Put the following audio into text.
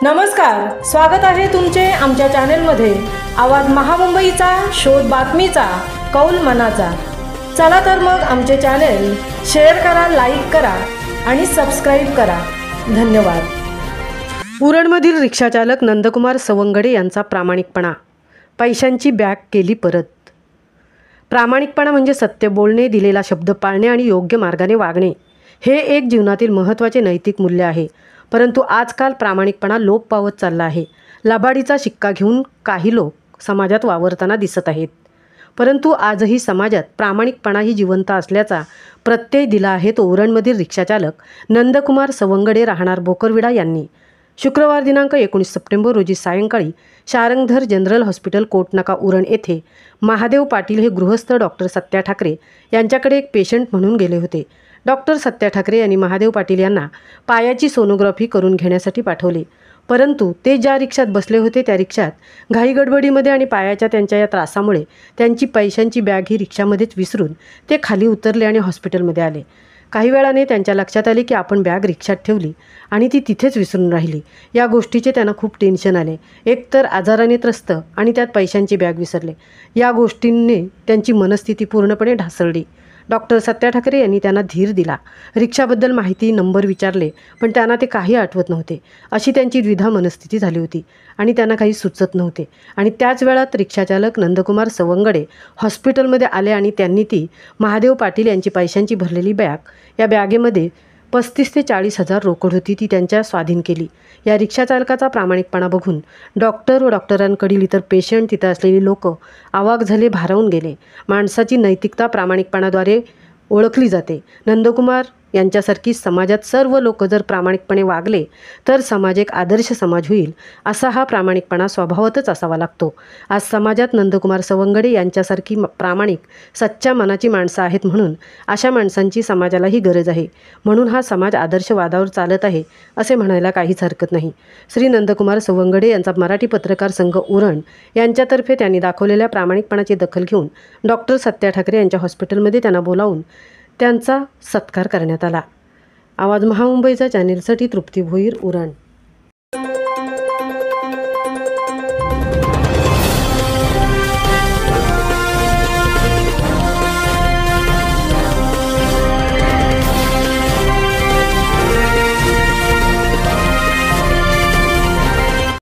नमस्कार, स्वागत आहे तुमचे आमच्या चॅनेलमध्ये। आवाज महामुंबईचा, शोध बातमीचा, कौल मनाचा। चला तर मग आमचे चॅनेल शेअर करा, लाईक करा आणि सबस्क्राईब करा। धन्यवाद। उरणमधील रिक्षाचालक नंदकुमार सवंगडे यांचा प्रामाणिकपणा, पैशांची बॅग केली परत। प्रामाणिकपणा म्हणजे सत्य बोलणे, दिलेला शब्द पाळणे आणि योग्य मार्गाने वागणे, हे एक जीवनातील महत्त्वाचे नैतिक मूल्य आहे। परंतु आजकाल प्रामाणिकपणा लोप पावत चालला आहे। लबाडीचा शिक्का घेऊन काही लोक समाजात वावरताना दिसत आहेत, परंतु आजही समाजात प्रामाणिकपणा ही जिवंत असल्याचा प्रत्यय दिला आहे तो उरणमधील रिक्षाचालक नंदकुमार सवंगडे राहणार बोकरविडा यांनी। शुक्रवार दिनांक 19 सप्टेंबर रोजी सायंकाळी शारंगधर जनरल हॉस्पिटल कोटनाका उरण येथे महादेव पाटील हे गृहस्थ डॉक्टर सत्या ठाकरे यांच्याकडे एक पेशंट म्हणून गेले होते। डॉक्टर सत्या ठाकरे यांनी महादेव पाटील यांना पायाची सोनोग्राफी करून घेण्यासाठी पाठवले, परंतु ते ज्या रिक्षात बसले होते त्या रिक्षात घाईगडबडीमध्ये आणि पायाच्या त्यांच्या या त्रासामुळे त्यांची पैशांची बॅग ही रिक्षामध्येच विसरून ते खाली उतरले आणि हॉस्पिटलमध्ये आले। काही वेळाने त्यांच्या लक्षात आले की आपण बॅग रिक्षात ठेवली आणि ती तिथेच विसरून राहिली। या गोष्टीचे त्यांना खूप टेन्शन आले। एकतर आजाराने त्रस्त आणि त्यात पैशांची बॅग विसरले, या गोष्टींनी त्यांची मनस्थिती पूर्णपणे ढासळली। डॉक्टर सत्या ठाकरे यांनी त्यांना धीर दिला, रिक्षाबद्दल माहिती, नंबर विचारले, पण त्यांना ते काही आठवत नव्हते। अशी त्यांची द्विधा मनस्थिती झाली होती आणि त्यांना काही सुचत नव्हते। आणि त्याच वेळात रिक्षाचालक नंदकुमार सवंगडे हॉस्पिटलमध्ये आले आणि त्यांनी ती महादेव पाटील यांची पैशांची भरलेली बॅग, या बॅगेमध्ये 35 ते 40 हजार रोकड होती, ती त्यांच्या स्वाधीन केली। या रिक्षाचालकाचा प्रामाणिकपणा बघून डॉक्टर व डॉक्टरांकडील इतर पेशंट, तिथं असलेली लोक अवाक झाले, भारावून गेले। माणसाची नैतिकता प्रामाणिकपणाद्वारे ओळखली जाते। नंदकुमार यांच्यासारखी समाजात सर्व लोक जर प्रामाणिकपणे वागले तर समाज एक आदर्श समाज होईल, असा हा प्रामाणिकपणा स्वभावातच असावा लागतो। आज समाजात नंदकुमार सवंगडे यांच्यासारखी प्रामाणिक, सच्च्या मनाची माणसं आहेत, म्हणून अशा माणसांची समाजालाही गरज आहे। म्हणून हा समाज आदर्शवादावर चालत आहे असे म्हणायला काहीच हरकत नाही। श्री नंदकुमार सवंगडे यांचा मराठी पत्रकार संघ उरण यांच्यातर्फे त्यांनी दाखवलेल्या प्रामाणिकपणाची दखल घेऊन डॉक्टर सत्या ठाकरे यांच्या हॉस्पिटलमध्ये त्यांना बोलावून त्यांचा सत्कार करण्यात आला। आवाज महामुंबईचा चॅनेलसाठी तृप्ती भोईर, उरण।